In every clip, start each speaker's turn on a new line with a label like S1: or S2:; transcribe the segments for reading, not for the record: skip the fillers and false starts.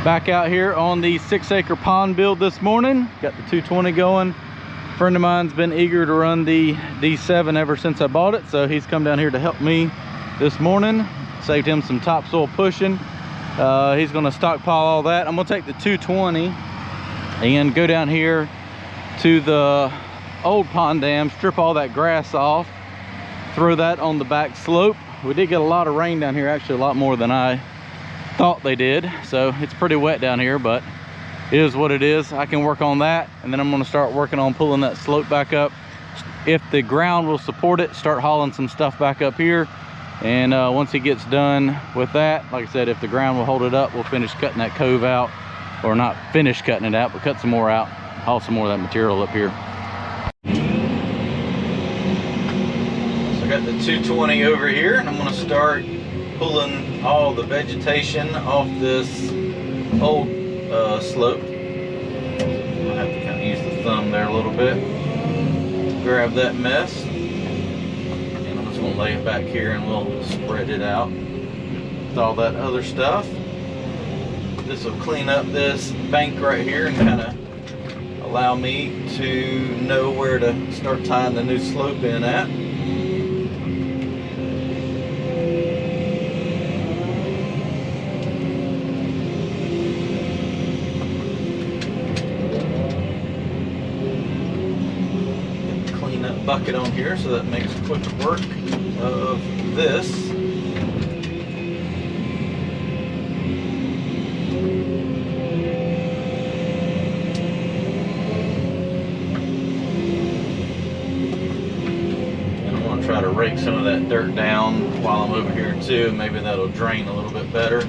S1: Back out here on the 6-acre pond build this morning. Got the 220 going. A friend of mine's been eager to run the D7 ever since I bought it, so he's come down here to help me this morning. Saved him some topsoil pushing. He's gonna stockpile all that. I'm gonna take the 220 and go down here to the old pond dam, strip all that grass off, throw that on the back slope. We did get a lot of rain down here, actually a lot more than I thought they did, so it's pretty wet down here, but it is what it is. I can work on that, and then I'm going to start working on pulling that slope back up. If the ground will support it, start hauling some stuff back up here, and once he gets done with that, like I said, if the ground will hold it up, we'll finish cutting that cove out, or not finish cutting it out, but cut some more out, haul some more of that material up here. So I got the 220 over here, and I'm going to start pulling all the vegetation off this old slope. I'll have to kind of use the thumb there a little bit. Grab that mess, and I'm just going to lay it back here and we'll spread it out with all that other stuff. This will clean up this bank right here and kind of allow me to know where to start tying the new slope in at. Bucket on here, so that makes quick work of this. And I'm going to try to rake some of that dirt down while I'm over here too. Maybe that'll drain a little bit better.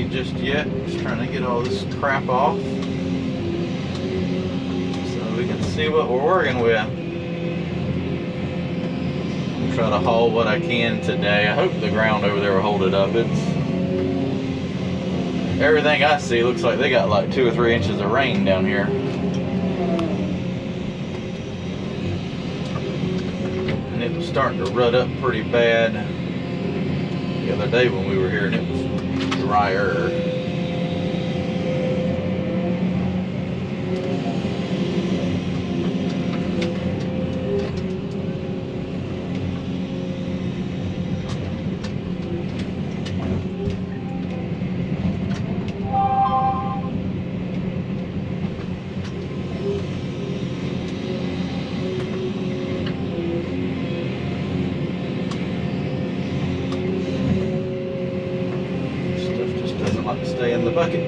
S1: Just yet, just trying to get all this crap off so we can see what we're working with. I'll try to haul what I can today. I hope the ground over there will hold it up. It's everything I see looks like they got like 2 or 3 inches of rain down here. And it was starting to rut up pretty bad the other day when we were here, and it was drier. Stay in the bucket.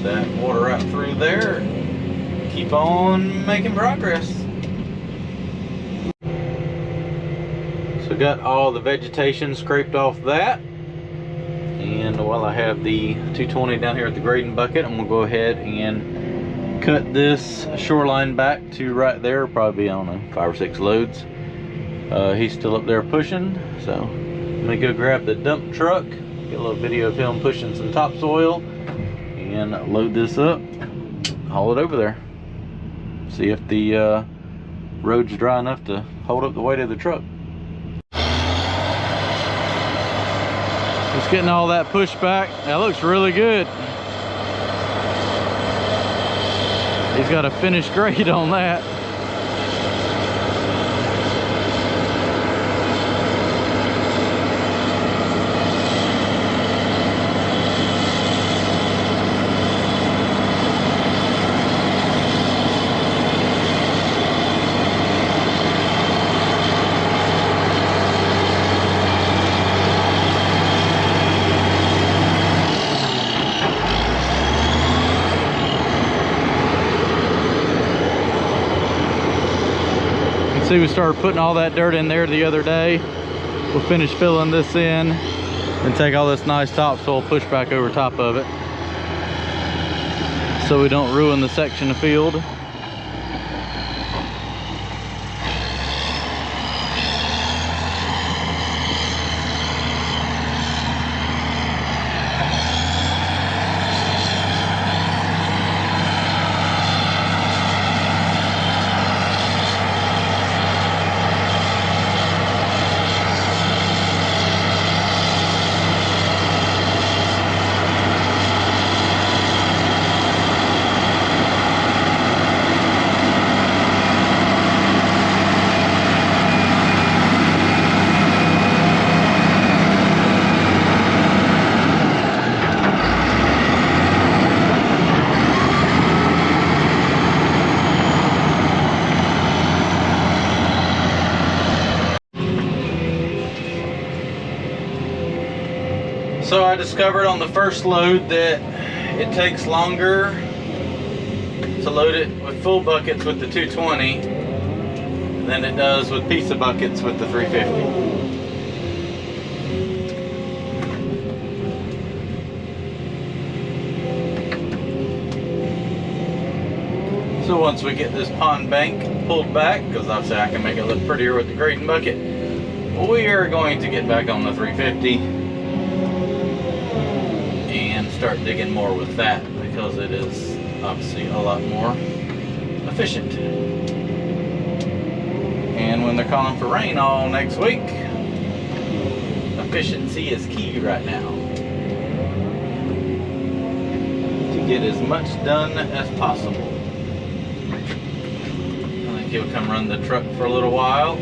S1: that water out through there. Keep on making progress. So got all the vegetation scraped off that. And while I have the 220 down here at the grading bucket, I'm gonna go ahead and cut this shoreline back to right there. Probably, I don't know, 5 or 6 loads. He's still up there pushing, so I'm gonna go grab the dump truck, get a little video of him pushing some topsoil, and load this up, haul it over there. See if the road's dry enough to hold up the weight of the truck. Just getting all that pushed back. That looks really good. He's got a finished grade on that. See, we started putting all that dirt in there the other day. We'll finish filling this in and take all this nice topsoil, push back over top of it so we don't ruin the section of field. So I discovered on the first load that it takes longer to load it with full buckets with the 220 than it does with pizza buckets with the 350. So once we get this pond bank pulled back, because obviously I can make it look prettier with the grading bucket, we are going to get back on the 350 and start digging more with that, because it is obviously a lot more efficient. And when they're calling for rain all next week, efficiency is key right now to get as much done as possible. I think he'll come run the truck for a little while.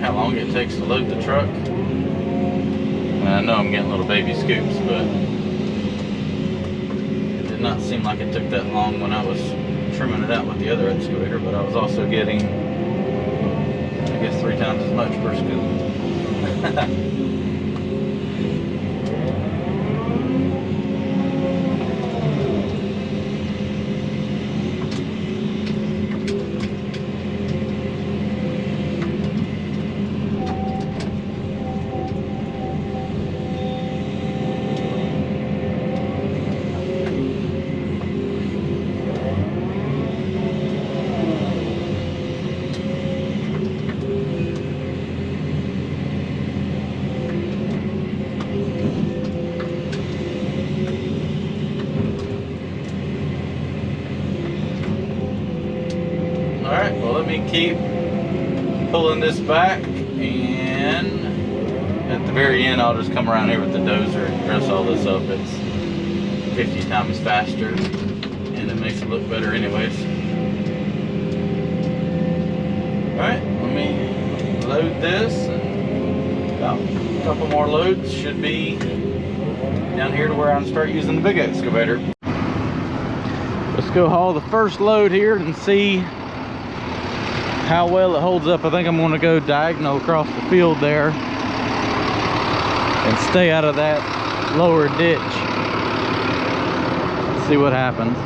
S1: How long it takes to load the truck. I know I'm getting little baby scoops, but it did not seem like it took that long when I was trimming it out with the other excavator, but I was also getting, I guess, 3 times as much per scoop. Alright, well, let me keep pulling this back, and at the very end I'll just come around here with the dozer and dress all this up. It's 50 times faster and it makes it look better anyways. Alright, let me load this, and about a couple more loads should be down here to where I can start using the big excavator. Let's go haul the first load here and see how well it holds up. I think I'm going to go diagonal across the field there and stay out of that lower ditch. Let's see what happens.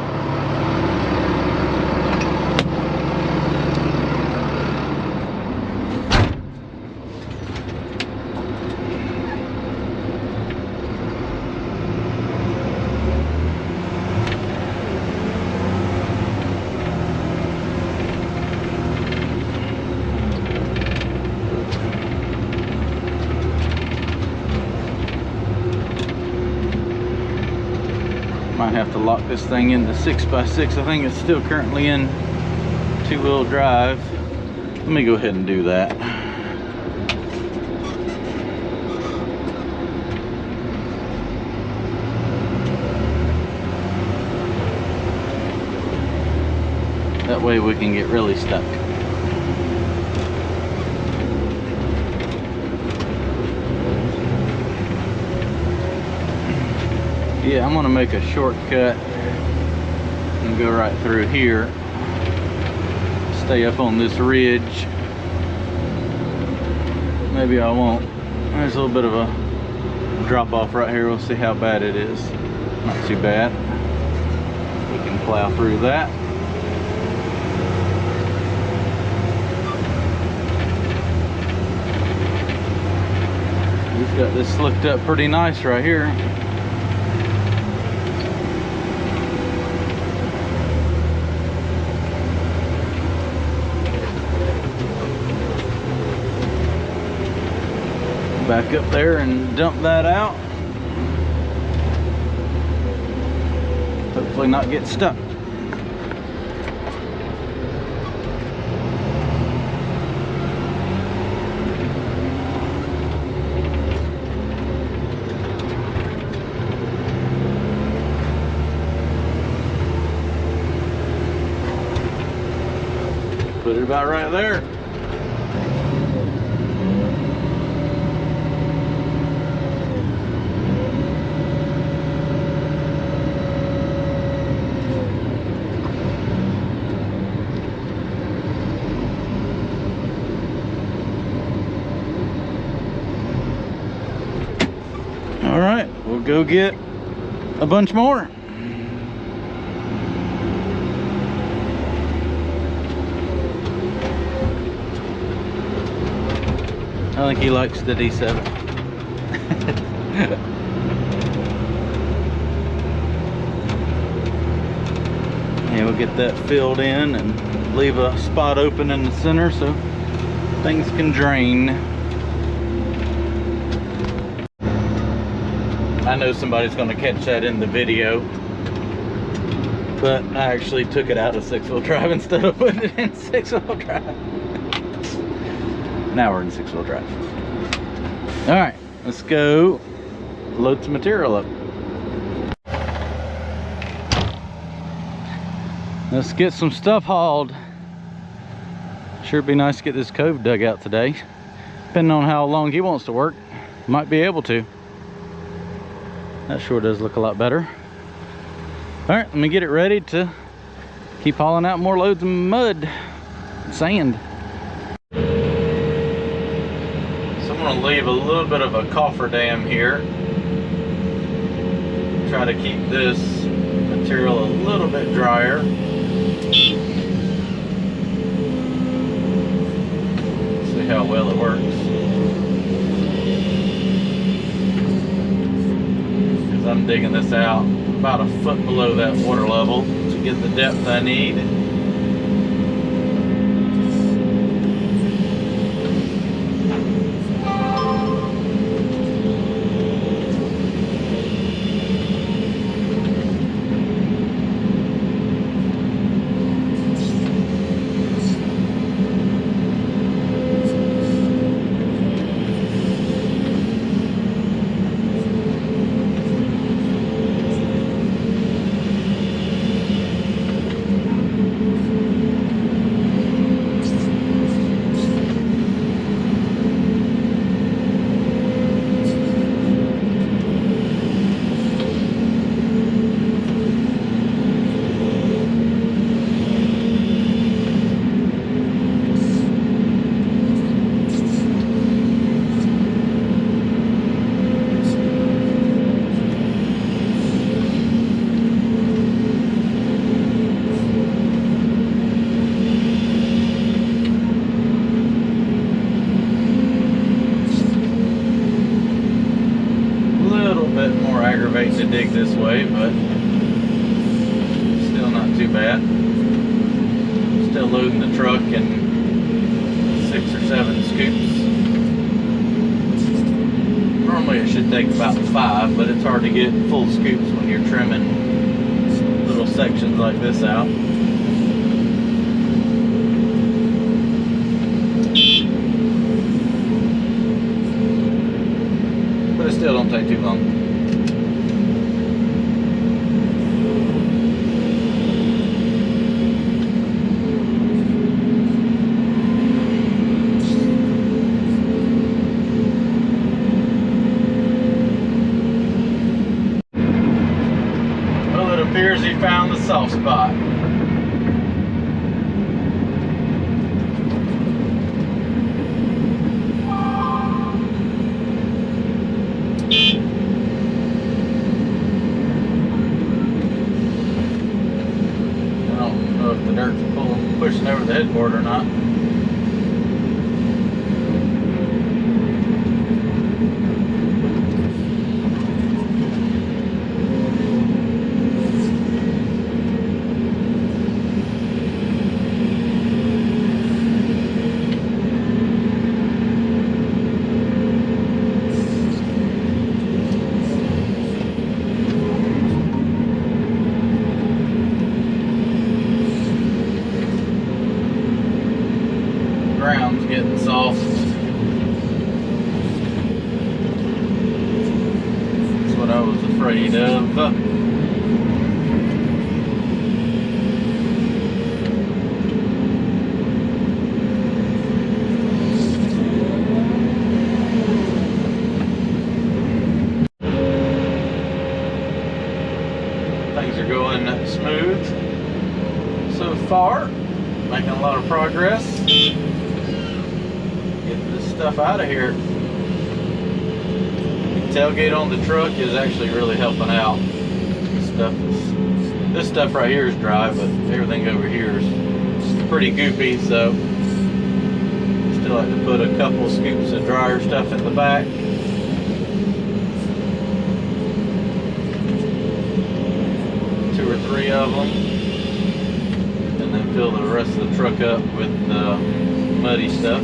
S1: Might have to lock this thing into 6x6. I think it's still currently in 2-wheel drive. Let me go ahead and do that. That way we can get really stuck. Yeah, I'm gonna make a shortcut and go right through here. Stay up on this ridge. Maybe I won't. There's a little bit of a drop off right here. We'll see how bad it is. Not too bad. We can plow through that. We've got this slicked up pretty nice right here. Back up there and dump that out. Hopefully not get stuck. Put it about right there. All right, we'll go get a bunch more. I think he likes the D7. And we'll get that filled in and leave a spot open in the center so things can drain. I know somebody's going to catch that in the video, but I actually took it out of 6-wheel drive instead of putting it in 6-wheel drive. Now we're in 6-wheel drive. All right, let's go load some material up. Let's get some stuff hauled. Sure be nice to get this cove dug out today. Depending on how long he wants to work, might be able to. That sure does look a lot better. All right, let me get it ready to keep hauling out more loads of mud and sand. So I'm gonna leave a little bit of a cofferdam here. Try to keep this material a little bit drier. See how well it works. Because I'm digging this out about a foot below that water level to get the depth I need. To dig this way, but still not too bad. Still loading the truck in 6 or 7 scoops. Normally it should take about 5, but it's hard to get full scoops when you're trimming little sections like this out. But it still don't take too long. Appears he found the soft spot. I don't know if the dirt's pushing over the headboard or not. Ground's getting soft. That's what I was afraid of. Things are going smooth so far, making a lot of progress. Get this stuff out of here. The tailgate on the truck is actually really helping out. This stuff right here is dry, but everything over here is pretty goopy, so still have to put a couple scoops of drier stuff in the back. Two or three of them, and then fill the rest of the truck up with muddy stuff.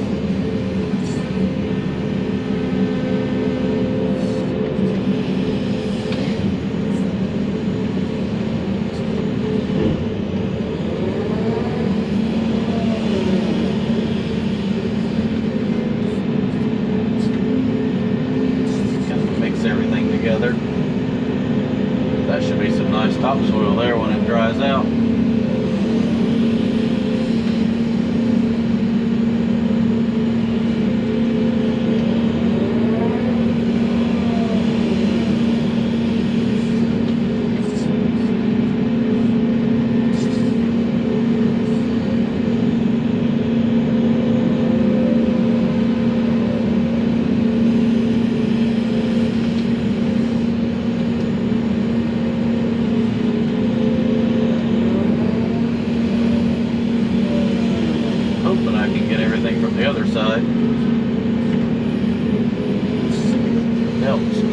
S1: Everything together. That should be some nice topsoil there when it dries out.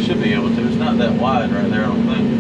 S1: should be able to. It's not that wide right there, I don't think.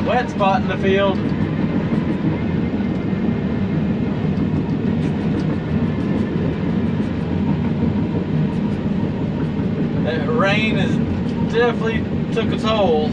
S1: Wet spot in the field. That rain has definitely took a toll.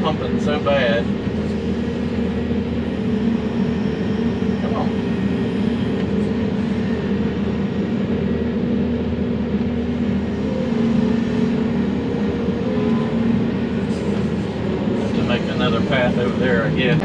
S1: Pumping so bad. Come on. Have to make another path over there, I guess.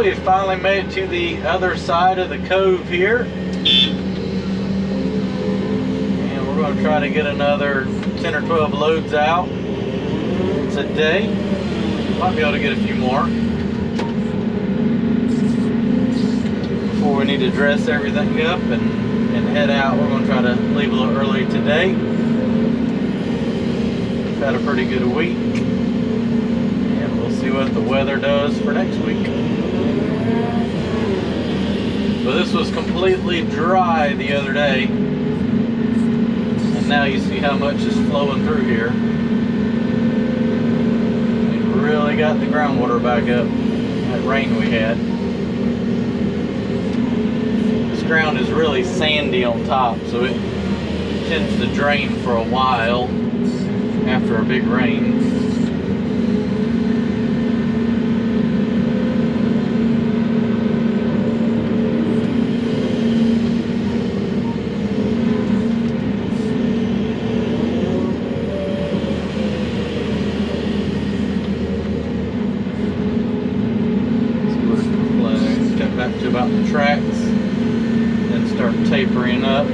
S1: Well, we finally made it to the other side of the cove here. And we're going to try to get another 10 or 12 loads out today. Might be able to get a few more before we need to dress everything up and head out. We're going to try to leave a little early today. We've had a pretty good week, and we'll see what the weather does for next week. But this was completely dry the other day, and now you see how much is flowing through here. It really got the groundwater back up, that rain we had. This ground is really sandy on top, so it tends to drain for a while after a big rain. Back to about the tracks, then start tapering up.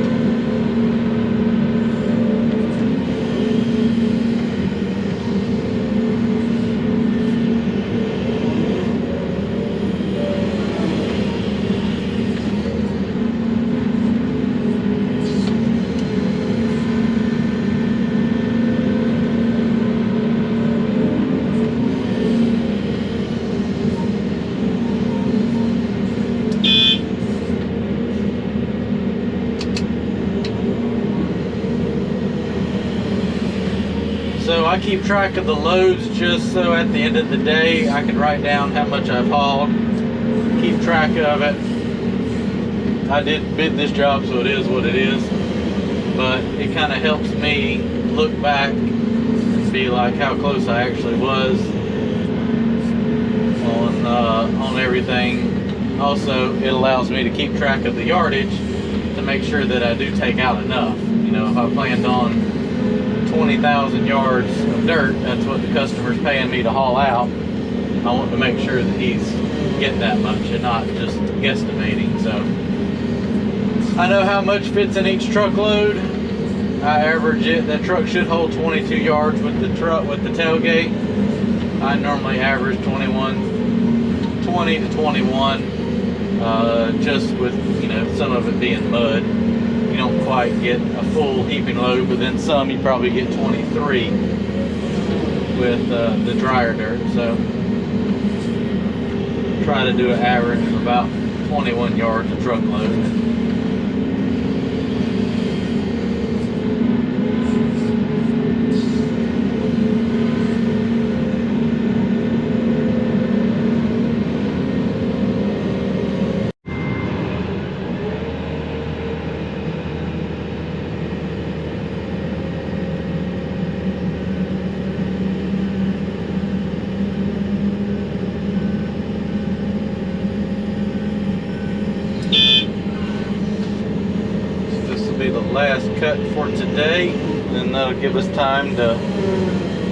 S1: So I keep track of the loads just so at the end of the day I can write down how much I've hauled, keep track of it. I did bid this job, so it is what it is, but it kind of helps me look back and be like how close I actually was on everything. Also, it allows me to keep track of the yardage to make sure that I do take out enough. You know, if I planned on 20,000 yards of dirt, that's what the customer's paying me to haul out. I want to make sure that he's getting that much and not just guesstimating. So I know how much fits in each truckload. I average it. That truck should hold 22 yards with the truck with the tailgate. I normally average 20 to 21, just with, you know, some of it being mud. You don't quite get a full heaping load, but then some you probably get 23 with the drier dirt. So try to do an average of about 21 yards a truckload. Last cut for today, and that'll give us time to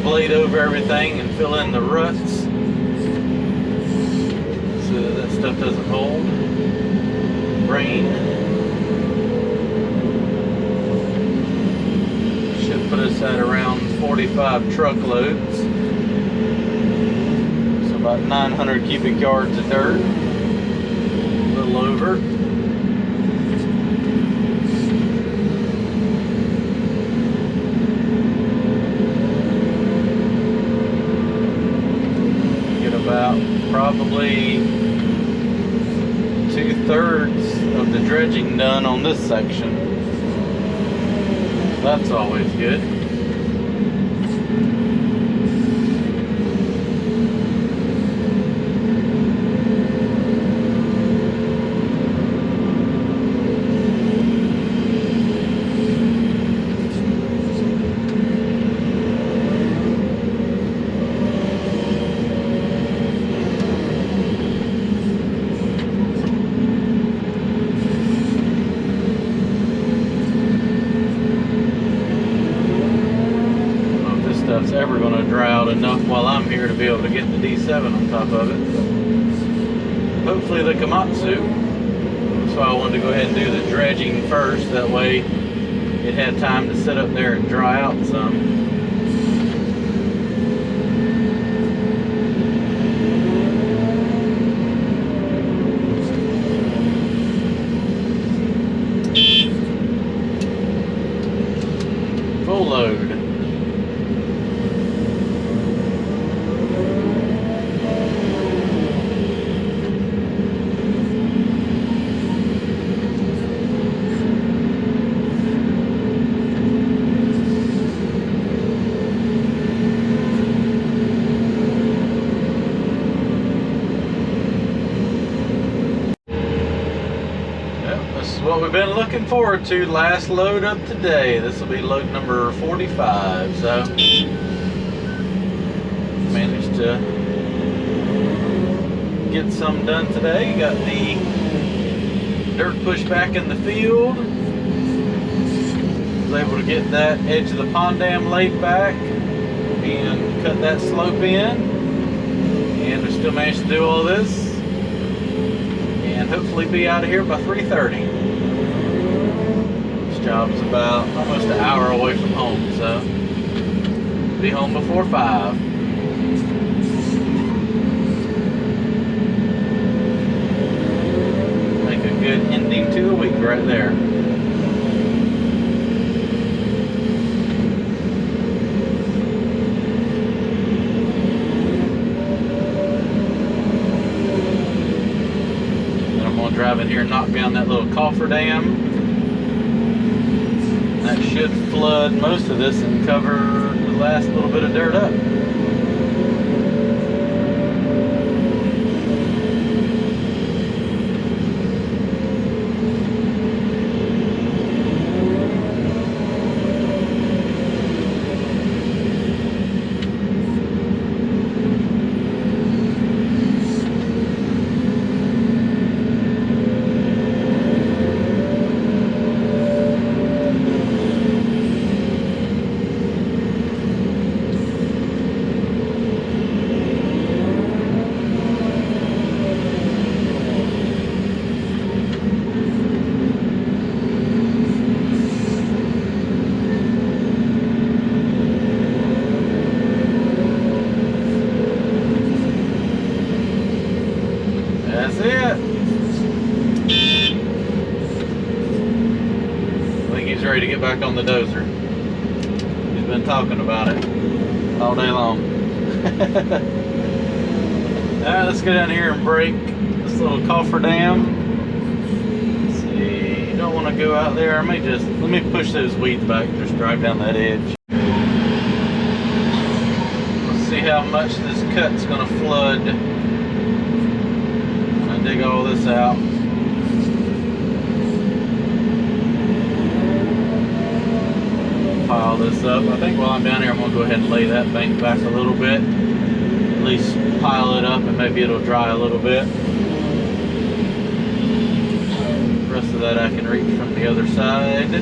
S1: blade over everything and fill in the ruts so that stuff doesn't hold rain. Should put us at around 45 truckloads, so about 900 cubic yards of dirt, a little over. About probably 2/3 of the dredging done on this section. That's always good. Ever going to dry out enough while I'm here to be able to get the D7 on top of it. hopefully the Komatsu. So I wanted to go ahead and do the dredging first. That way it had time to sit up there and dry out some. Full load. What we've been looking forward to, last load of today. This will be load number 45. So managed to get some done today. Got the dirt pushed back in the field. Was able to get that edge of the pond dam laid back and cut that slope in. And we still managed to do all this and hopefully be out of here by 3:30. Job's about almost an hour away from home, so be home before 5. Make a good ending to the week right there. Then I'm gonna drive in here and knock down that little coffer dam. That should flood most of this and cover the last little bit of dirt up. That's it. I think he's ready to get back on the dozer. He's been talking about it all day long. Alright, let's go down here and break this little coffer dam. Let's see, you don't want to go out there. Let me push those weeds back, just drive down that edge. Let's see how much this cut's going to flood. Dig all this out. Pile this up. I think while I'm down here I'm going to go ahead and lay that bank back a little bit. At least pile it up and maybe it'll dry a little bit. The rest of that I can reach from the other side.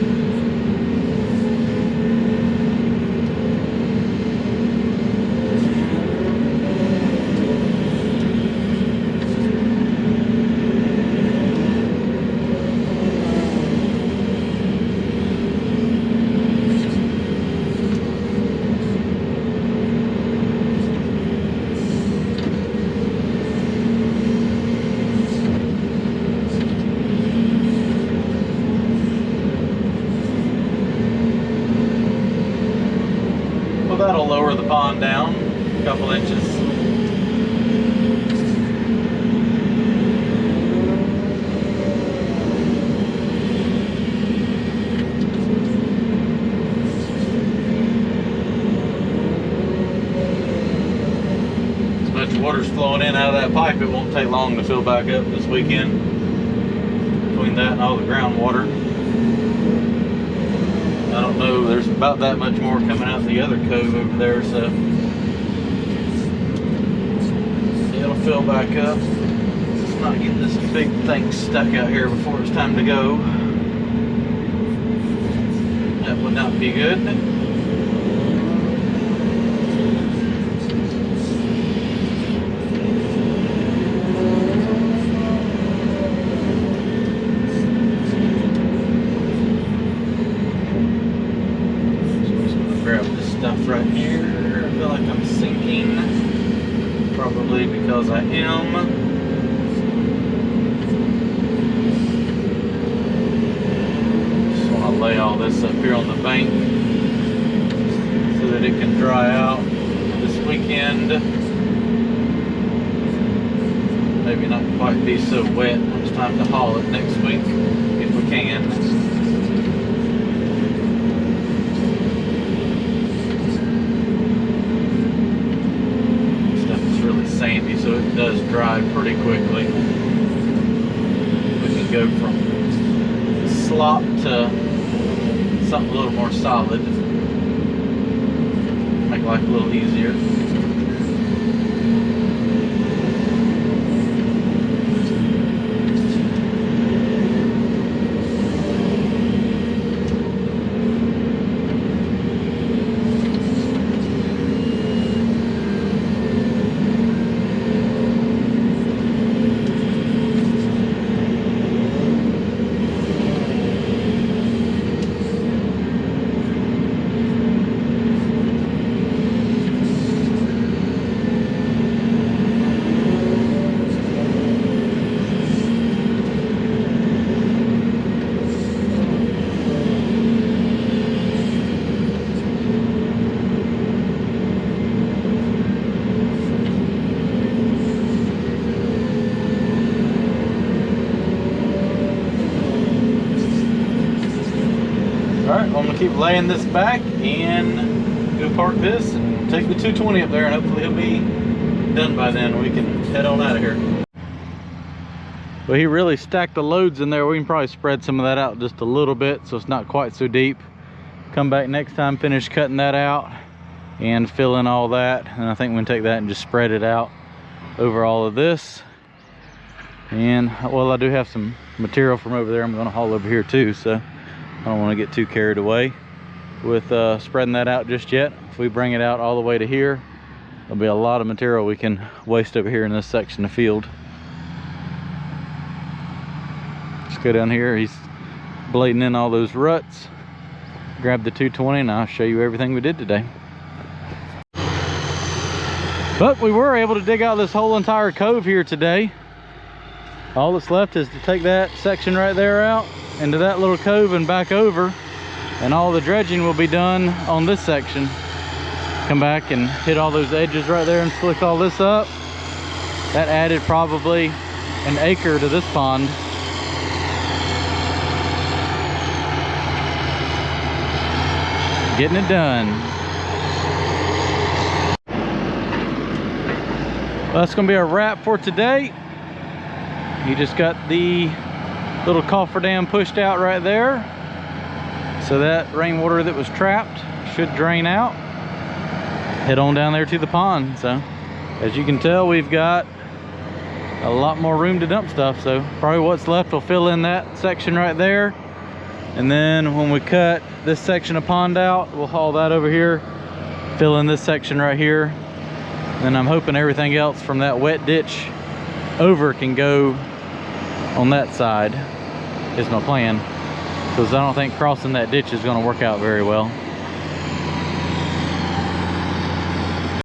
S1: That'll lower the pond down a couple inches. As much water's flowing in out of that pipe, it won't take long to fill back up this weekend. Between that and all the groundwater. I don't know, there's about that much more coming out the other cove over there, so it'll fill back up. Let's not get this big thing stuck out here before it's time to go. That would not be good. because I am. Just want to lay all this up here on the bank so that it can dry out this weekend. Maybe not quite be so wet when it's time to haul it next week, if we can. Stuff is really sandy, so it does dry pretty quickly. We can go from slop to something a little more solid. Make life a little easier. Alright, well, I'm going to keep laying this back and go park this and take the 220 up there, and hopefully he'll be done by then. We can head on out of here. Well, he really stacked the loads in there. We can probably spread some of that out just a little bit so it's not quite so deep. Come back next time, finish cutting that out and fill in all that. And I think we can take that and just spread it out over all of this. And, well, I do have some material from over there I'm going to haul over here too, so I don't want to get too carried away with spreading that out just yet. If we bring it out all the way to here, there'll be a lot of material we can waste over here in this section of field. Let's go down here. He's blading in all those ruts. Grab the 220 and I'll show you everything we did today. But we were able to dig out this whole entire cove here today. All that's left is to take that section right there out into that little cove and back over, and all the dredging will be done on this section. Come back and hit all those edges right there and slick all this up. That added probably an acre to this pond. Getting it done. Well, that's gonna be a wrap for today. You just got the little cofferdam pushed out right there, so that rainwater that was trapped should drain out. Head on down there to the pond. So as you can tell, we've got a lot more room to dump stuff, so probably what's left will fill in that section right there, and then when we cut this section of pond out, we'll haul that over here, fill in this section right here, and I'm hoping everything else from that wet ditch over can go on that side is my plan, because I don't think crossing that ditch is going to work out very well.